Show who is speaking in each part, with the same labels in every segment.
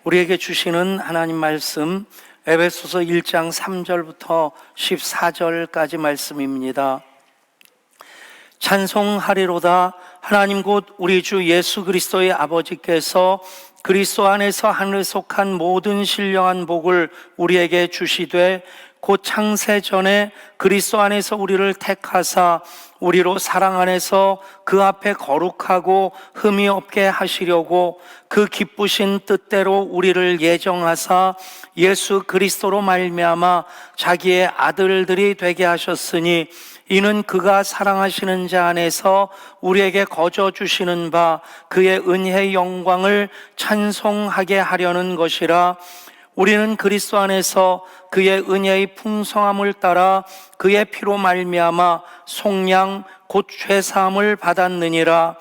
Speaker 1: 우리에게 주시는 하나님 말씀 에베소서 1장 3절부터 14절까지 말씀입니다. 찬송하리로다. 하나님 곧 우리 주 예수 그리스도의 아버지께서 그리스도 안에서 하늘에 속한 모든 신령한 복을 우리에게 주시되 곧 창세 전에 그리스도 안에서 우리를 택하사 우리로 사랑 안에서 그 앞에 거룩하고 흠이 없게 하시려고 그 기쁘신 뜻대로 우리를 예정하사 예수 그리스도로 말미암아 자기의 아들들이 되게 하셨으니 이는 그가 사랑하시는 자 안에서 우리에게 거저 주시는 바 그의 은혜의 영광을 찬송하게 하려는 것이라. 우리는 그리스도 안에서 그의 은혜의 풍성함을 따라 그의 피로 말미암아 속량 곧 죄사함을 받았느니라.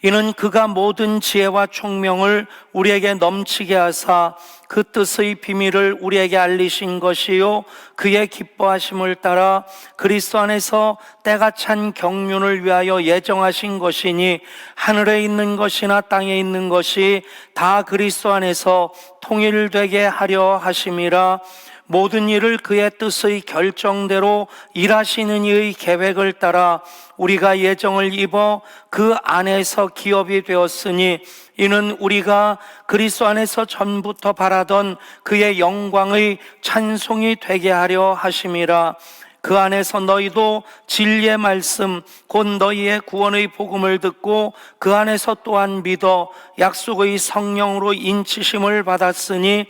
Speaker 1: 이는 그가 모든 지혜와 총명을 우리에게 넘치게 하사 그 뜻의 비밀을 우리에게 알리신 것이요 그의 기뻐하심을 따라 그리스도 안에서 때가 찬 경륜을 위하여 예정하신 것이니 하늘에 있는 것이나 땅에 있는 것이 다 그리스도 안에서 통일되게 하려 하심이라. 모든 일을 그의 뜻의 결정대로 일하시는 이의 계획을 따라 우리가 예정을 입어 그 안에서 기업이 되었으니 이는 우리가 그리스도 안에서 전부터 바라던 그의 영광의 찬송이 되게 하려 하심이라. 그 안에서 너희도 진리의 말씀 곧 너희의 구원의 복음을 듣고 그 안에서 또한 믿어 약속의 성령으로 인치심을 받았으니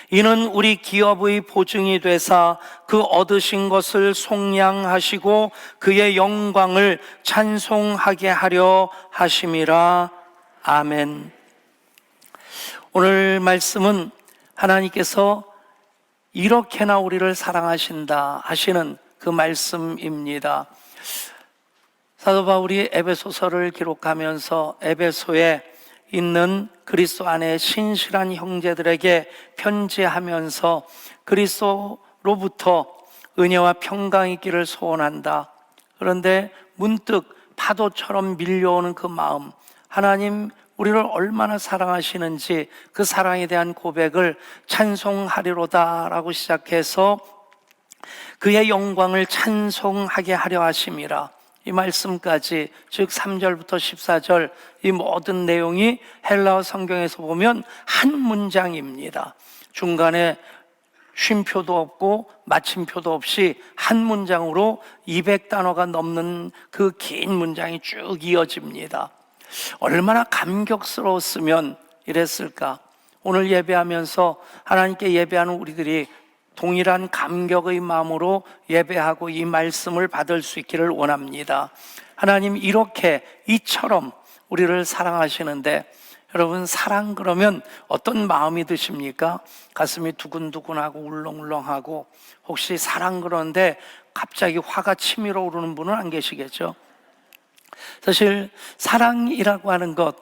Speaker 1: 이는 우리 기업의 보증이 되사 그 얻으신 것을 속량하시고 그의 영광을 찬송하게 하려 하심이라. 아멘. 오늘 말씀은 하나님께서 이렇게나 우리를 사랑하신다 하시는 그 말씀입니다. 사도 바울이 에베소서를 기록하면서 에베소에 있는 그리스도 안에 신실한 형제들에게 편지하면서 그리스도로부터 은혜와 평강이 있기를 소원한다. 그런데 문득 파도처럼 밀려오는 그 마음, 하나님 우리를 얼마나 사랑하시는지 그 사랑에 대한 고백을 찬송하리로다 라고 시작해서 그의 영광을 찬송하게 하려 하심이라. 이 말씀까지, 즉 3절부터 14절 이 모든 내용이 헬라어 성경에서 보면 한 문장입니다. 중간에 쉼표도 없고 마침표도 없이 한 문장으로 200단어가 넘는 그 긴 문장이 쭉 이어집니다. 얼마나 감격스러웠으면 이랬을까. 오늘 예배하면서 하나님께 예배하는 우리들이 동일한 감격의 마음으로 예배하고 이 말씀을 받을 수 있기를 원합니다. 하나님 이렇게 이처럼 우리를 사랑하시는데, 여러분 사랑 그러면 어떤 마음이 드십니까? 가슴이 두근두근하고 울렁울렁하고, 혹시 사랑 그러는데 갑자기 화가 치밀어 오르는 분은 안 계시겠죠? 사실 사랑이라고 하는 것,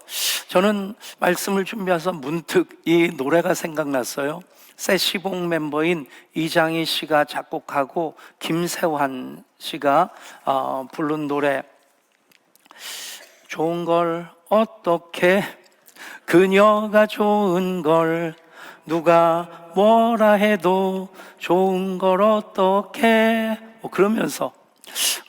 Speaker 1: 저는 말씀을 준비해서 문득 이 노래가 생각났어요. 세시봉 멤버인 이장희 씨가 작곡하고 김세환 씨가 부른 노래, 좋은 걸 어떻게, 그녀가 좋은 걸 누가 뭐라 해도 좋은 걸 어떻게, 그러면서,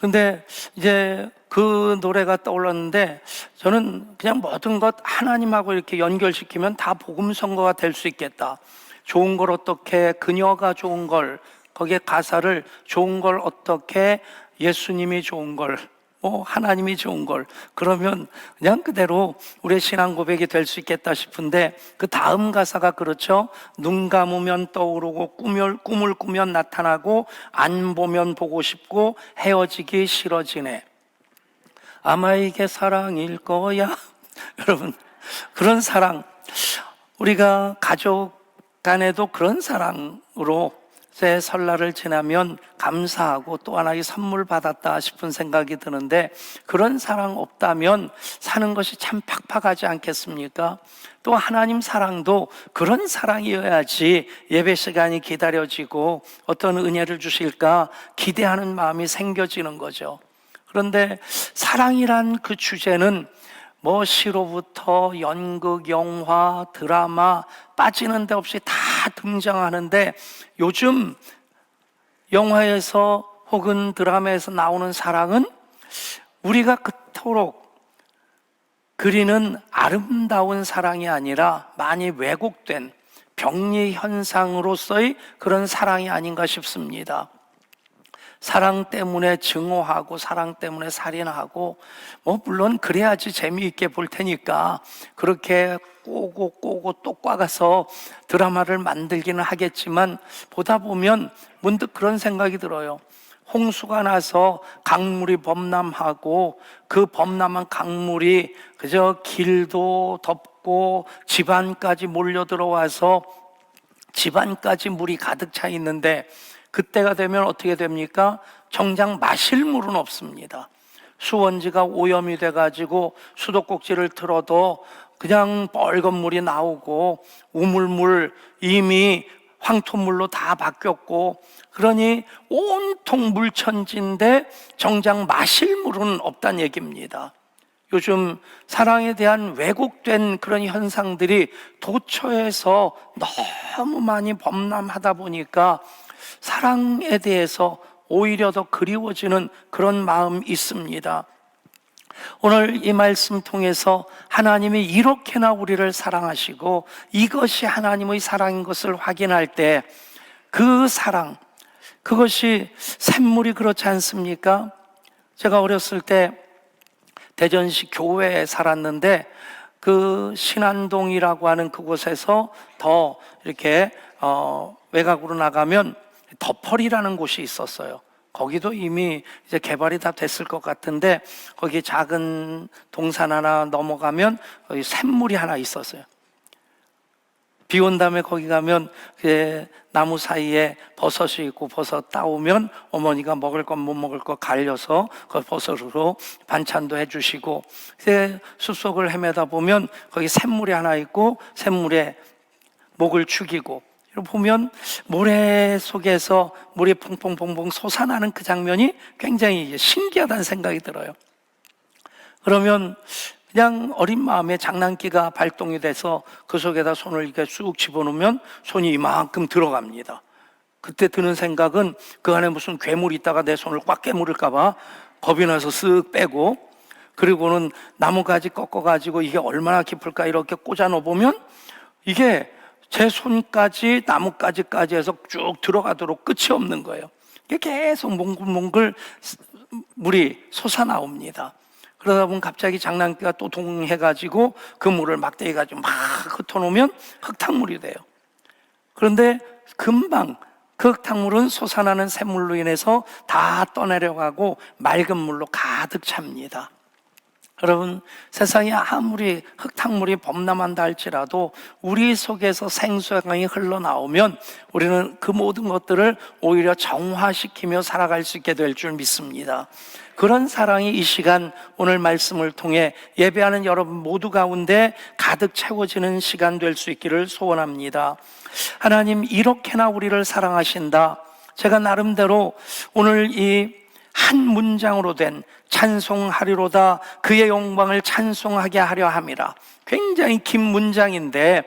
Speaker 1: 근데 이제 그 노래가 떠올랐는데, 저는 그냥 모든 것 하나님하고 이렇게 연결시키면 다 복음 선거가 될 수 있겠다. 좋은 걸 어떻게, 그녀가 좋은 걸, 거기에 가사를 좋은 걸 어떻게, 예수님이 좋은 걸, 하나님이 좋은 걸, 그러면 그냥 그대로 우리의 신앙 고백이 될 수 있겠다 싶은데, 그 다음 가사가 그렇죠. 눈 감으면 떠오르고 꿈을 꾸면 나타나고 안 보면 보고 싶고 헤어지기 싫어지네. 아마 이게 사랑일 거야. 여러분, 그런 사랑, 우리가 가족 간에도 그런 사랑으로 새 설날을 지나면 감사하고 또 하나의 선물 받았다 싶은 생각이 드는데, 그런 사랑 없다면 사는 것이 참 팍팍하지 않겠습니까? 또 하나님 사랑도 그런 사랑이어야지 예배 시간이 기다려지고 어떤 은혜를 주실까 기대하는 마음이 생겨지는 거죠. 그런데 사랑이란 그 주제는 뭐 시로부터 연극, 영화, 드라마 빠지는 데 없이 다 등장하는데, 요즘 영화에서 혹은 드라마에서 나오는 사랑은 우리가 그토록 그리는 아름다운 사랑이 아니라 많이 왜곡된 병리 현상으로서의 그런 사랑이 아닌가 싶습니다. 사랑 때문에 증오하고 사랑 때문에 살인하고, 물론 그래야지 재미있게 볼 테니까 그렇게 꼬고 또 꽈가서 드라마를 만들기는 하겠지만, 보다 보면 문득 그런 생각이 들어요. 홍수가 나서 강물이 범람하고 그 범람한 강물이 그저 길도 덮고 집안까지 몰려 들어와서 집안까지 물이 가득 차 있는데, 그때가 되면 어떻게 됩니까? 정작 마실 물은 없습니다. 수원지가 오염이 돼가지고 수도꼭지를 틀어도 그냥 빨간 물이 나오고, 우물물 이미 황토물로 다 바뀌었고, 그러니 온통 물천지인데 정작 마실 물은 없다는 얘기입니다. 요즘 사랑에 대한 왜곡된 그런 현상들이 도처에서 너무 많이 범람하다 보니까 사랑에 대해서 오히려 더 그리워지는 그런 마음이 있습니다. 오늘 이 말씀 통해서 하나님이 이렇게나 우리를 사랑하시고 이것이 하나님의 사랑인 것을 확인할 때, 그 사랑, 그것이 샘물이 그렇지 않습니까? 제가 어렸을 때 대전시 교회에 살았는데, 그 신안동이라고 하는 그곳에서 더 이렇게 외곽으로 나가면 덮펄이라는 곳이 있었어요. 거기도 이미 이제 개발이 다 됐을 것 같은데, 거기 작은 동산 하나 넘어가면 거기 샘물이 하나 있었어요. 비 온 다음에 거기 가면 그 나무 사이에 버섯이 있고, 버섯 따오면 어머니가 먹을 것 못 먹을 것 갈려서 그 버섯으로 반찬도 해주시고, 숲속을 헤매다 보면 거기 샘물이 하나 있고 샘물에 목을 죽이고, 보면 모래 속에서 물이 퐁퐁퐁퐁 솟아나는 그 장면이 굉장히 신기하다는 생각이 들어요. 그러면 그냥 어린 마음에 장난기가 발동이 돼서 그 속에다 손을 이렇게 쑥 집어넣으면 손이 이만큼 들어갑니다. 그때 드는 생각은 그 안에 무슨 괴물이 있다가 내 손을 꽉 깨물을까 봐 겁이 나서 쓱 빼고, 그리고는 나무가지 꺾어가지고 이게 얼마나 깊을까 이렇게 꽂아 넣어보면 이게 제 손까지 나뭇가지까지 해서 쭉 들어가도록 끝이 없는 거예요. 이게 계속 몽글몽글 물이 솟아나옵니다. 그러다 보면 갑자기 장난기가 또 동해가지고 그 물을 막대기 가지고 막 흩어놓으면 흙탕물이 돼요. 그런데 금방 그 흙탕물은 솟아나는 샘물로 인해서 다 떠내려가고 맑은 물로 가득 찹니다. 여러분, 세상에 아무리 흙탕물이 범람한다 할지라도 우리 속에서 생수강이 흘러나오면 우리는 그 모든 것들을 오히려 정화시키며 살아갈 수 있게 될 줄 믿습니다. 그런 사랑이 이 시간 오늘 말씀을 통해 예배하는 여러분 모두 가운데 가득 채워지는 시간 될 수 있기를 소원합니다. 하나님, 이렇게나 우리를 사랑하신다. 제가 나름대로 오늘 이 한 문장으로 된 찬송하리로다 그의 영광을 찬송하게 하려 함이라, 굉장히 긴 문장인데,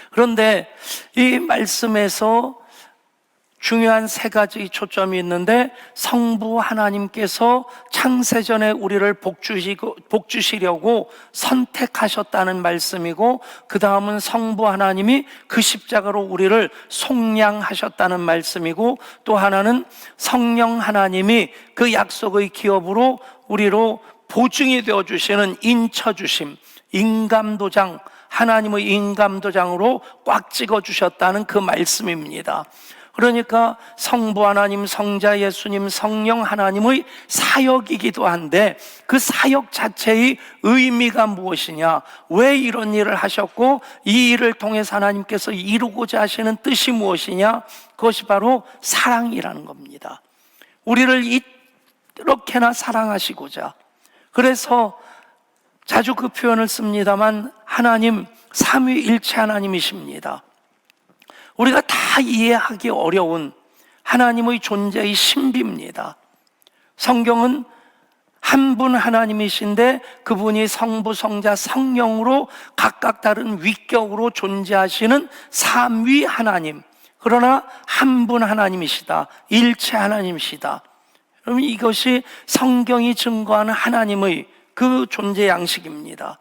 Speaker 1: 그런데 이 말씀에서 중요한 세 가지 초점이 있는데, 성부 하나님께서 창세전에 우리를 복주시려고 선택하셨다는 말씀이고, 그 다음은 성부 하나님이 그 십자가로 우리를 속량하셨다는 말씀이고, 또 하나는 성령 하나님이 그 약속의 기업으로 우리로 보증이 되어주시는 인쳐주심, 인감도장, 하나님의 인감도장으로 꽉 찍어주셨다는 그 말씀입니다. 그러니까 성부 하나님, 성자 예수님, 성령 하나님의 사역이기도 한데, 그 사역 자체의 의미가 무엇이냐, 왜 이런 일을 하셨고 이 일을 통해서 하나님께서 이루고자 하시는 뜻이 무엇이냐, 그것이 바로 사랑이라는 겁니다. 우리를 이렇게나 사랑하시고자, 그래서 자주 그 표현을 씁니다만 하나님 삼위일체 하나님이십니다. 우리가 다 이해하기 어려운 하나님의 존재의 신비입니다. 성경은 한 분 하나님이신데 그분이 성부, 성자, 성령으로 각각 다른 위격으로 존재하시는 삼위 하나님. 그러나 한 분 하나님이시다. 일체 하나님이시다. 그러면 이것이 성경이 증거하는 하나님의 그 존재 양식입니다.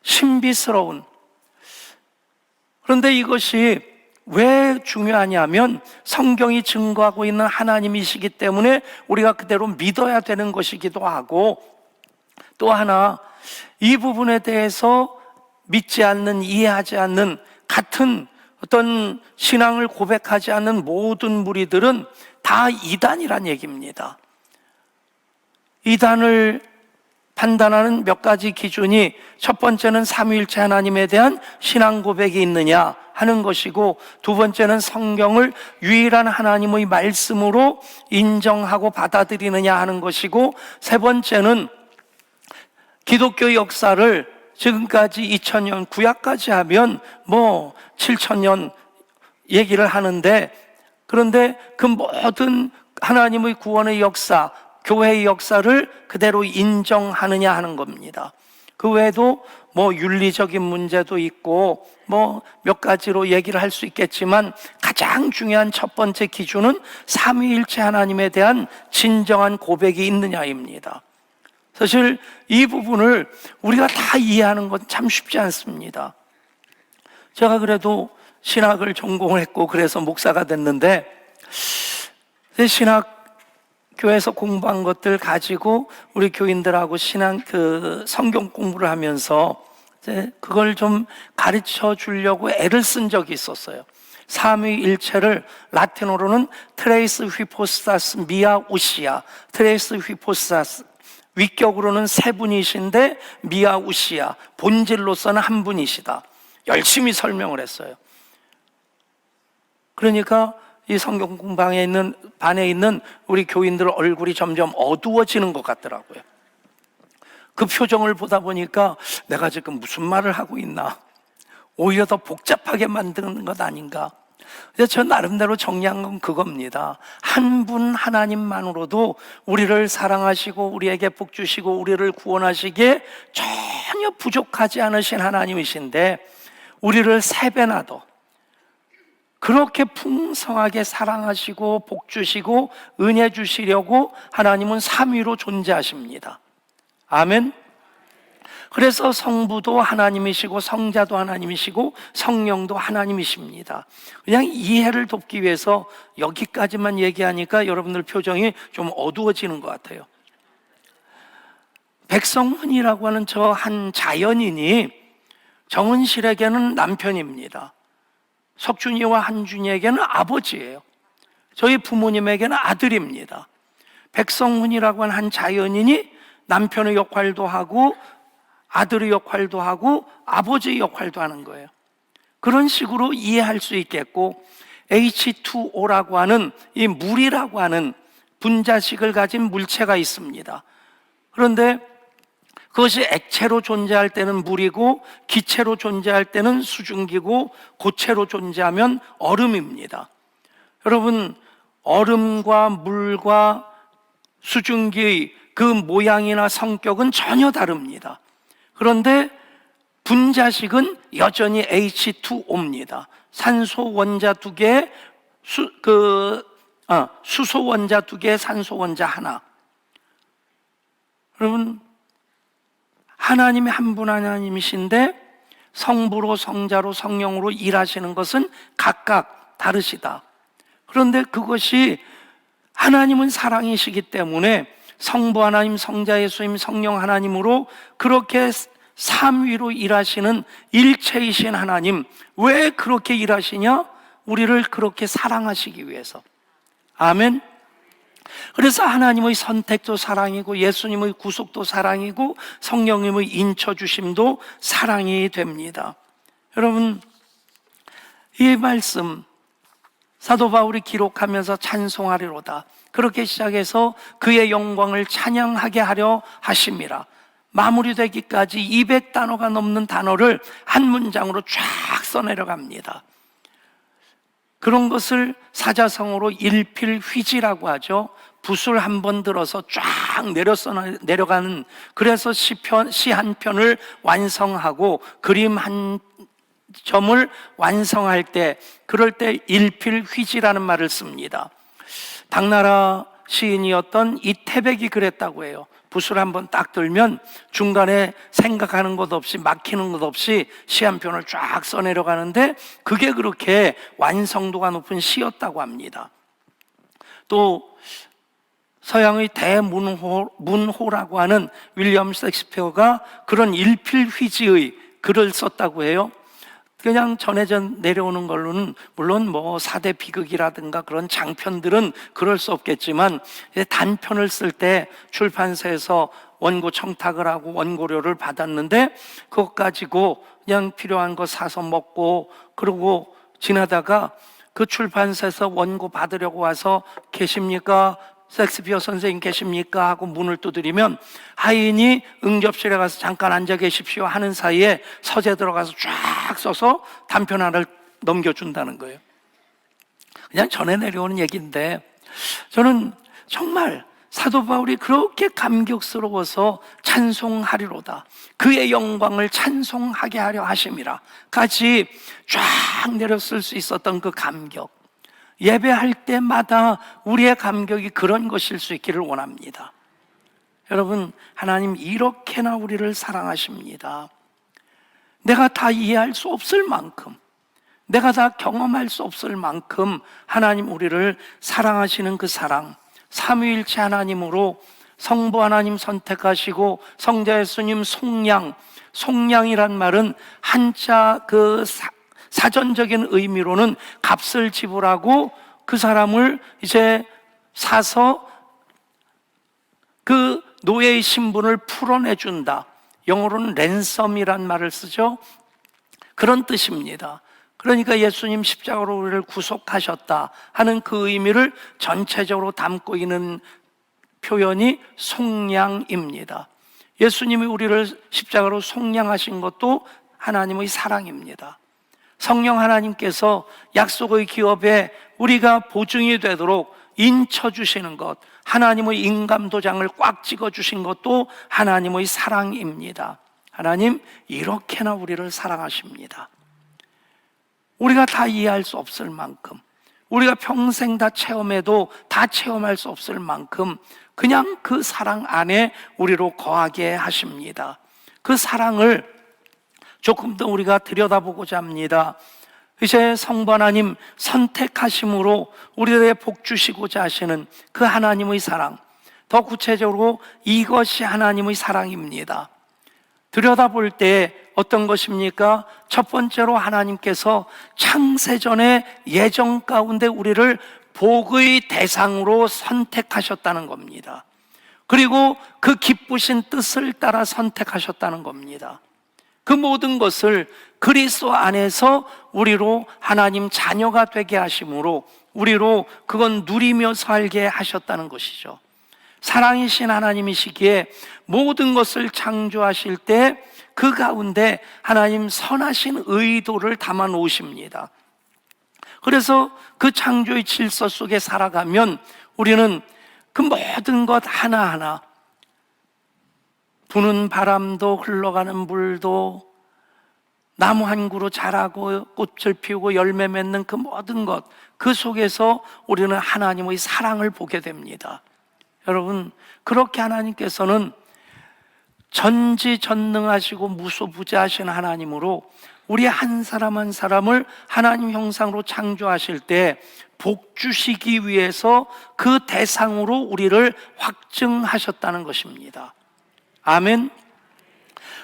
Speaker 1: 신비스러운. 그런데 이것이 왜 중요하냐면 성경이 증거하고 있는 하나님이시기 때문에 우리가 그대로 믿어야 되는 것이기도 하고, 또 하나 이 부분에 대해서 믿지 않는, 이해하지 않는, 같은 어떤 신앙을 고백하지 않는 모든 무리들은 다 이단이란 얘기입니다. 이단을 판단하는 몇 가지 기준이, 첫 번째는 삼위일체 하나님에 대한 신앙 고백이 있느냐 하는 것이고, 두 번째는 성경을 유일한 하나님의 말씀으로 인정하고 받아들이느냐 하는 것이고, 세 번째는 기독교 역사를 지금까지 2000년, 구약까지 하면 7000년 얘기를 하는데, 그런데 그 모든 하나님의 구원의 역사, 교회의 역사를 그대로 인정하느냐 하는 겁니다. 그 외에도 윤리적인 문제도 있고 몇 가지로 얘기를 할 수 있겠지만, 가장 중요한 첫 번째 기준은 삼위일체 하나님에 대한 진정한 고백이 있느냐입니다. 사실 이 부분을 우리가 다 이해하는 건 참 쉽지 않습니다. 제가 그래도 신학을 전공을 했고 그래서 목사가 됐는데, 신학교에서 공부한 것들 가지고 우리 교인들하고 성경 공부를 하면서 그걸 좀 가르쳐 주려고 애를 쓴 적이 있었어요. 삼위일체를 라틴어로는 트레이스 휘포스타스 미아 우시아, 트레이스 휘포스타스, 위격으로는 세 분이신데 미아 우시아, 본질로서는 한 분이시다. 열심히 설명을 했어요. 그러니까 이 성경 공방에 있는, 반에 있는 우리 교인들 얼굴이 점점 어두워지는 것 같더라고요. 그 표정을 보다 보니까 내가 지금 무슨 말을 하고 있나, 오히려 더 복잡하게 만드는 것 아닌가. 저 나름대로 정리한 건 그겁니다. 한 분 하나님만으로도 우리를 사랑하시고 우리에게 복 주시고 우리를 구원하시기에 전혀 부족하지 않으신 하나님이신데, 우리를 세 배나 더 그렇게 풍성하게 사랑하시고 복 주시고 은혜 주시려고 하나님은 삼위로 존재하십니다. 아멘. 그래서 성부도 하나님이시고 성자도 하나님이시고 성령도 하나님이십니다. 그냥 이해를 돕기 위해서 여기까지만 얘기하니까 여러분들 표정이 좀 어두워지는 것 같아요. 백성훈이라고 하는 저 한 자연인이 정은실에게는 남편입니다. 석준이와 한준이에게는 아버지예요. 저희 부모님에게는 아들입니다. 백성훈이라고 하는 한 자연인이 남편의 역할도 하고 아들의 역할도 하고 아버지의 역할도 하는 거예요. 그런 식으로 이해할 수 있겠고, H2O라고 하는 이 물이라고 하는 분자식을 가진 물체가 있습니다. 그런데 그것이 액체로 존재할 때는 물이고, 기체로 존재할 때는 수증기고, 고체로 존재하면 얼음입니다. 여러분, 얼음과 물과 수증기의 그 모양이나 성격은 전혀 다릅니다. 그런데 분자식은 여전히 H2O입니다. 산소 원자 2개, 수소 원자 2개, 산소 원자 하나. 여러분, 하나님이 한 분 하나님이신데 성부로 성자로 성령으로 일하시는 것은 각각 다르시다. 그런데 그것이, 하나님은 사랑이시기 때문에 성부 하나님, 성자 예수님, 성령 하나님으로 그렇게 삼위로 일하시는 일체이신 하나님, 왜 그렇게 일하시냐? 우리를 그렇게 사랑하시기 위해서. 아멘. 그래서 하나님의 선택도 사랑이고, 예수님의 구속도 사랑이고, 성령님의 인쳐주심도 사랑이 됩니다. 여러분, 이 말씀 사도 바울이 기록하면서 찬송하리로다, 그렇게 시작해서 그의 영광을 찬양하게 하려 하심이라, 마무리되기까지 200단어가 넘는 단어를 한 문장으로 쫙 써내려갑니다. 그런 것을 사자성어로 일필휘지라고 하죠. 붓을 한 번 들어서 쫙 내려가는, 그래서 시 한 편을 완성하고 그림 한 점을 완성할 때, 그럴 때 일필휘지라는 말을 씁니다. 당나라 시인이었던 이태백이 그랬다고 해요. 붓을 한번 딱 들면 중간에 생각하는 것 없이, 막히는 것 없이 시 한 편을 쫙 써내려가는데, 그게 그렇게 완성도가 높은 시였다고 합니다. 또 서양의 대문호라고 하는 윌리엄 셰익스피어가 그런 일필휘지의 글을 썼다고 해요. 그냥 전해져 내려오는 걸로는 물론 뭐 사대 비극이라든가 그런 장편들은 그럴 수 없겠지만, 단편을 쓸 때 출판사에서 원고 청탁을 하고 원고료를 받았는데, 그것 가지고 그냥 필요한 거 사서 먹고 그러고 지나다가 그 출판사에서 원고 받으려고 와서 계십니까? 셰익스피어 선생님 계십니까? 하고 문을 두드리면 하인이 응접실에 가서 잠깐 앉아 계십시오 하는 사이에 서재 들어가서 쫙 써서 단편 하나를 넘겨준다는 거예요. 그냥 전해 내려오는 얘기인데, 저는 정말 사도 바울이 그렇게 감격스러워서 찬송하리로다, 그의 영광을 찬송하게 하려 하심이라 까지 쫙 내렸을 수 있었던 그 감격, 예배할 때마다 우리의 감격이 그런 것일 수 있기를 원합니다. 여러분, 하나님 이렇게나 우리를 사랑하십니다. 내가 다 이해할 수 없을 만큼, 내가 다 경험할 수 없을 만큼 하나님 우리를 사랑하시는 그 사랑, 삼위일체 하나님으로 성부 하나님 선택하시고 성자 예수님 속량이란 말은 한자 그 사전적인 의미로는 값을 지불하고 그 사람을 이제 사서 그 노예의 신분을 풀어내준다. 영어로는 랜섬이란 말을 쓰죠. 그런 뜻입니다. 그러니까 예수님 십자가로 우리를 구속하셨다 하는 그 의미를 전체적으로 담고 있는 표현이 속량입니다. 예수님이 우리를 십자가로 속량하신 것도 하나님의 사랑입니다. 성령 하나님께서 약속의 기업에 우리가 보증이 되도록 인쳐주시는 것, 하나님의 인감도장을 꽉 찍어주신 것도 하나님의 사랑입니다. 하나님 이렇게나 우리를 사랑하십니다. 우리가 다 이해할 수 없을 만큼, 우리가 평생 다 체험해도 다 체험할 수 없을 만큼 그냥 그 사랑 안에 우리로 거하게 하십니다. 그 사랑을 조금 더 우리가 들여다보고자 합니다. 이제 성부 하나님 선택하심으로 우리들의 복 주시고자 하시는 그 하나님의 사랑, 더 구체적으로 이것이 하나님의 사랑입니다. 들여다볼 때 어떤 것입니까? 첫 번째로 하나님께서 창세전의 예정 가운데 우리를 복의 대상으로 선택하셨다는 겁니다. 그리고 그 기쁘신 뜻을 따라 선택하셨다는 겁니다. 그 모든 것을 그리스도 안에서 우리로 하나님 자녀가 되게 하심으로 우리로 그건 누리며 살게 하셨다는 것이죠. 사랑이신 하나님이시기에 모든 것을 창조하실 때 그 가운데 하나님 선하신 의도를 담아 놓으십니다. 그래서 그 창조의 질서 속에 살아가면 우리는 그 모든 것 하나하나, 부는 바람도 흘러가는 물도 나무 한 그루 자라고 꽃을 피우고 열매 맺는 그 모든 것, 그 속에서 우리는 하나님의 사랑을 보게 됩니다. 여러분, 그렇게 하나님께서는 전지전능하시고 무소부재하신 하나님으로 우리 한 사람 한 사람을 하나님 형상으로 창조하실 때 복 주시기 위해서 그 대상으로 우리를 확증하셨다는 것입니다. 아멘.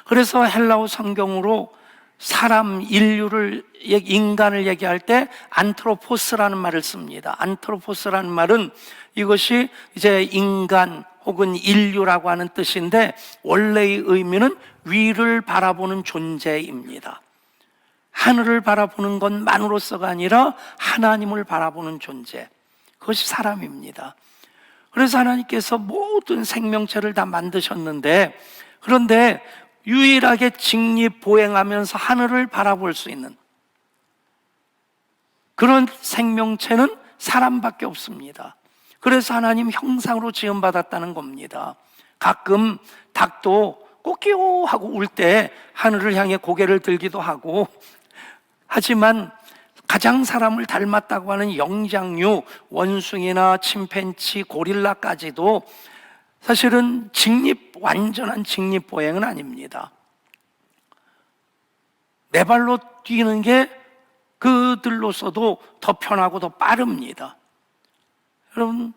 Speaker 1: 그래서 헬라어 성경으로 사람, 인간을 얘기할 때 안트로포스라는 말을 씁니다. 안트로포스라는 말은 이것이 이제 인간 혹은 인류라고 하는 뜻인데, 원래의 의미는 위를 바라보는 존재입니다. 하늘을 바라보는 것만으로서가 아니라 하나님을 바라보는 존재, 그것이 사람입니다. 그래서 하나님께서 모든 생명체를 다 만드셨는데, 그런데 유일하게 직립보행하면서 하늘을 바라볼 수 있는 그런 생명체는 사람밖에 없습니다. 그래서 하나님 형상으로 지음받았다는 겁니다. 가끔 닭도 꼬끼요 하고 울 때 하늘을 향해 고개를 들기도 하고, 하지만 가장 사람을 닮았다고 하는 영장류, 원숭이나 침팬치, 고릴라까지도 사실은 완전한 직립보행은 아닙니다. 네 발로 뛰는 게 그들로서도 더 편하고 더 빠릅니다. 여러분,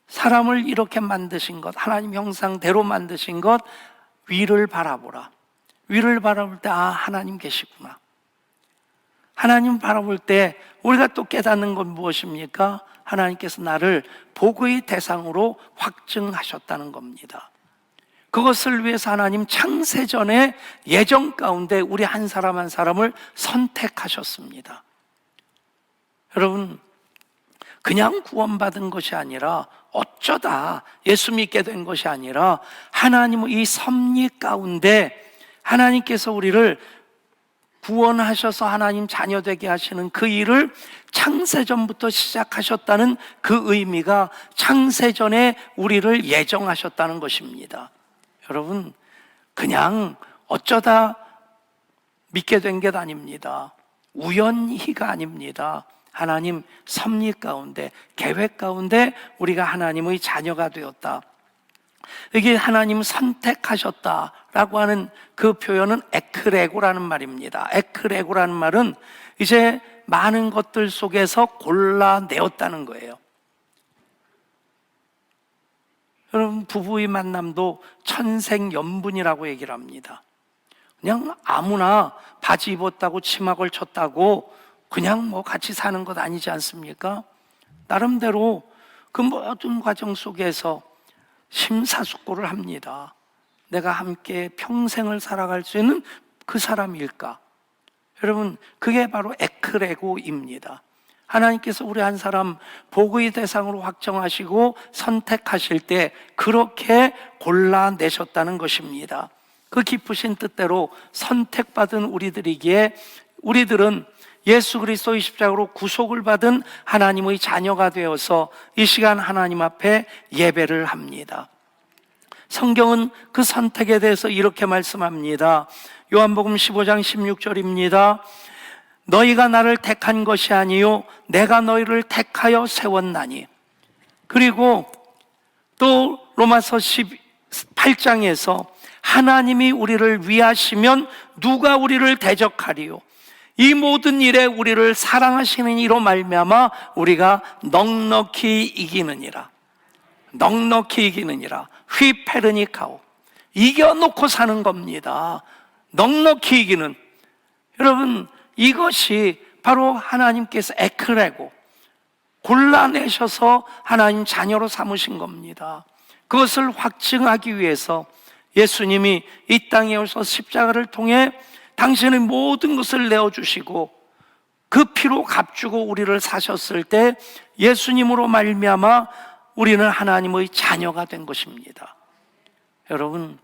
Speaker 1: 사람을 이렇게 만드신 것, 하나님 형상대로 만드신 것, 위를 바라보라. 위를 바라볼 때, 하나님 계시구나. 하나님 바라볼 때 우리가 또 깨닫는 건 무엇입니까? 하나님께서 나를 복의 대상으로 확증하셨다는 겁니다. 그것을 위해서 하나님 창세전에 예정 가운데 우리 한 사람 한 사람을 선택하셨습니다. 여러분, 그냥 구원받은 것이 아니라, 어쩌다 예수 믿게 된 것이 아니라, 하나님의 이 섭리 가운데 하나님께서 우리를 구원하셔서 하나님 자녀 되게 하시는 그 일을 창세전부터 시작하셨다는 그 의미가 창세전에 우리를 예정하셨다는 것입니다. 여러분, 그냥 어쩌다 믿게 된 게 아닙니다. 우연히가 아닙니다. 하나님 섭리 가운데, 계획 가운데 우리가 하나님의 자녀가 되었다. 여기 하나님 선택하셨다라고 하는 그 표현은 에크레고라는 말입니다. 에크레고라는 말은 이제 많은 것들 속에서 골라내었다는 거예요. 여러분, 부부의 만남도 천생연분이라고 얘기를 합니다. 그냥 아무나 바지 입었다고 치마 걸쳤다고 그냥 같이 사는 것 아니지 않습니까? 나름대로 그 모든 과정 속에서 심사숙고를 합니다. 내가 함께 평생을 살아갈 수 있는 그 사람일까? 여러분, 그게 바로 에크레고입니다. 하나님께서 우리 한 사람 복의 대상으로 확정하시고 선택하실 때 그렇게 골라내셨다는 것입니다. 그 깊으신 뜻대로 선택받은 우리들이기에 우리들은 예수 그리스도의 십자가로 구속을 받은 하나님의 자녀가 되어서 이 시간 하나님 앞에 예배를 합니다. 성경은 그 선택에 대해서 이렇게 말씀합니다. 요한복음 15장 16절입니다. 너희가 나를 택한 것이 아니요 내가 너희를 택하여 세웠나니. 그리고 또 로마서 18장에서 하나님이 우리를 위하시면 누가 우리를 대적하리요? 이 모든 일에 우리를 사랑하시는 이로 말미암아 우리가 넉넉히 이기느니라. 넉넉히 이기느니라. 휘페르니카오. 이겨놓고 사는 겁니다. 넉넉히 이기는. 여러분, 이것이 바로 하나님께서 에크레고 골라내셔서 하나님 자녀로 삼으신 겁니다. 그것을 확증하기 위해서 예수님이 이 땅에 오셔서 십자가를 통해 당신의 모든 것을 내어주시고 그 피로 값주고 우리를 사셨을 때 예수님으로 말미암아 우리는 하나님의 자녀가 된 것입니다. 여러분,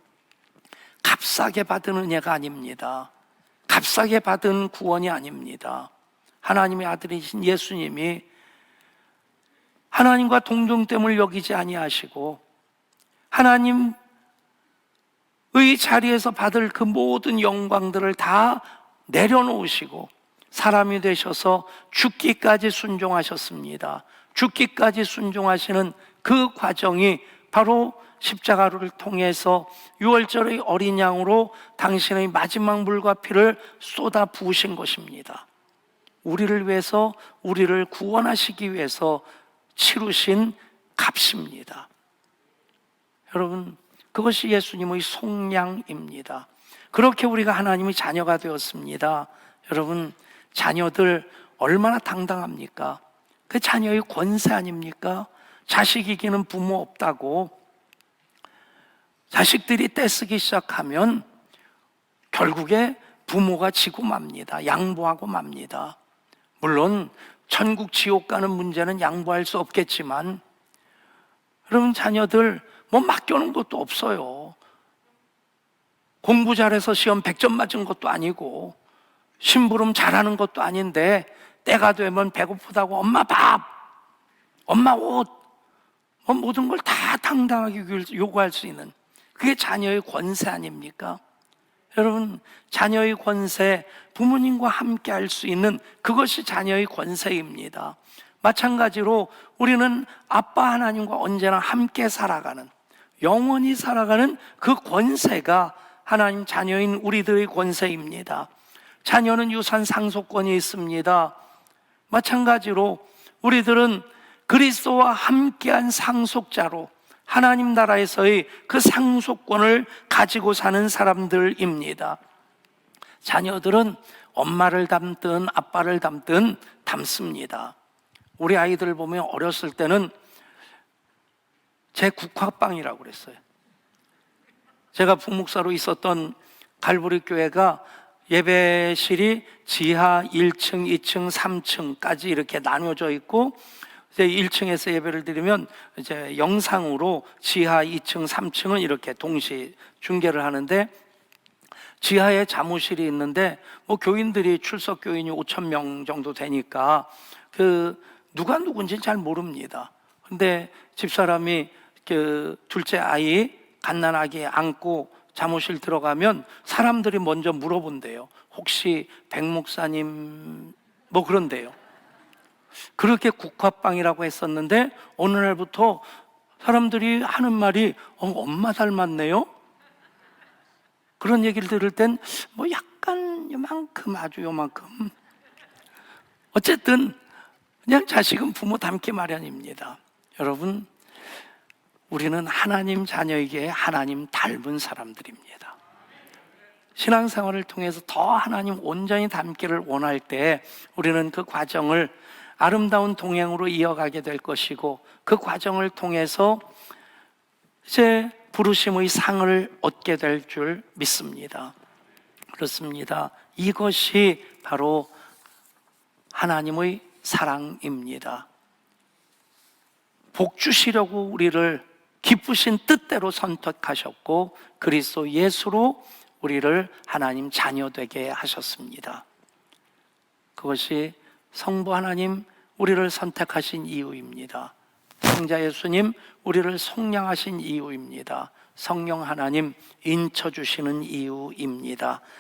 Speaker 1: 값싸게 받은 은혜가 아닙니다. 값싸게 받은 구원이 아닙니다. 하나님의 아들이신 예수님이 하나님과 동등됨을 여기지 아니하시고 하나님의 자리에서 받을 그 모든 영광들을 다 내려놓으시고 사람이 되셔서 죽기까지 순종하셨습니다. 죽기까지 순종하시는 그 과정이 바로 십자가를 통해서 유월절의 어린 양으로 당신의 마지막 물과 피를 쏟아 부으신 것입니다. 우리를 위해서, 우리를 구원하시기 위해서 치르신 값입니다. 여러분, 그것이 예수님의 속량입니다. 그렇게 우리가 하나님의 자녀가 되었습니다. 여러분, 자녀들 얼마나 당당합니까? 그 자녀의 권세 아닙니까? 자식 이기는 부모 없다고. 자식들이 떼쓰기 시작하면 결국에 부모가 지고 맙니다. 양보하고 맙니다. 물론 천국 지옥 가는 문제는 양보할 수 없겠지만 여러분, 자녀들 맡겨놓은 것도 없어요. 공부 잘해서 시험 100점 맞은 것도 아니고 심부름 잘하는 것도 아닌데 때가 되면 배고프다고 엄마 밥, 엄마 옷, 모든 걸 다 당당하게 요구할 수 있는, 그게 자녀의 권세 아닙니까? 여러분, 자녀의 권세, 부모님과 함께 할 수 있는 그것이 자녀의 권세입니다. 마찬가지로 우리는 아빠 하나님과 언제나 함께 살아가는, 영원히 살아가는 그 권세가 하나님 자녀인 우리들의 권세입니다. 자녀는 유산 상속권이 있습니다. 마찬가지로 우리들은 그리스도와 함께한 상속자로 하나님 나라에서의 그 상속권을 가지고 사는 사람들입니다. 자녀들은 엄마를 닮든 아빠를 닮든 닮습니다. 우리 아이들 보면 어렸을 때는 제 국화빵이라고 그랬어요. 제가 부목사로 있었던 갈보리 교회가 예배실이 지하 1층, 2층, 3층까지 이렇게 나눠져 있고, 이제 1층에서 예배를 드리면 이제 영상으로 지하 2층, 3층은 이렇게 동시 중계를 하는데, 지하에 사무실이 있는데 교인들이 출석 교인이 5,000명 정도 되니까 누가 누군지 잘 모릅니다. 근데 집사람이 둘째 아이 갓난아기 안고 사무실 들어가면 사람들이 먼저 물어본대요. 혹시 백 목사님 그런데요. 그렇게 국화빵이라고 했었는데 어느 날부터 사람들이 하는 말이 엄마 닮았네요. 그런 얘기를 들을 땐 약간 요만큼, 아주 요만큼, 어쨌든 그냥 자식은 부모 닮기 마련입니다. 여러분, 우리는 하나님 자녀에게 하나님 닮은 사람들입니다. 신앙생활을 통해서 더 하나님 온전히 닮기를 원할 때 우리는 그 과정을 아름다운 동행으로 이어가게 될 것이고, 그 과정을 통해서 이제 부르심의 상을 얻게 될 줄 믿습니다. 그렇습니다. 이것이 바로 하나님의 사랑입니다. 복 주시려고 우리를 기쁘신 뜻대로 선택하셨고, 그리스도 예수로 우리를 하나님 자녀 되게 하셨습니다. 그것이 성부 하나님 우리를 선택하신 이유입니다. 성자 예수님 우리를 속량하신 이유입니다. 성령 하나님 인쳐주시는 이유입니다.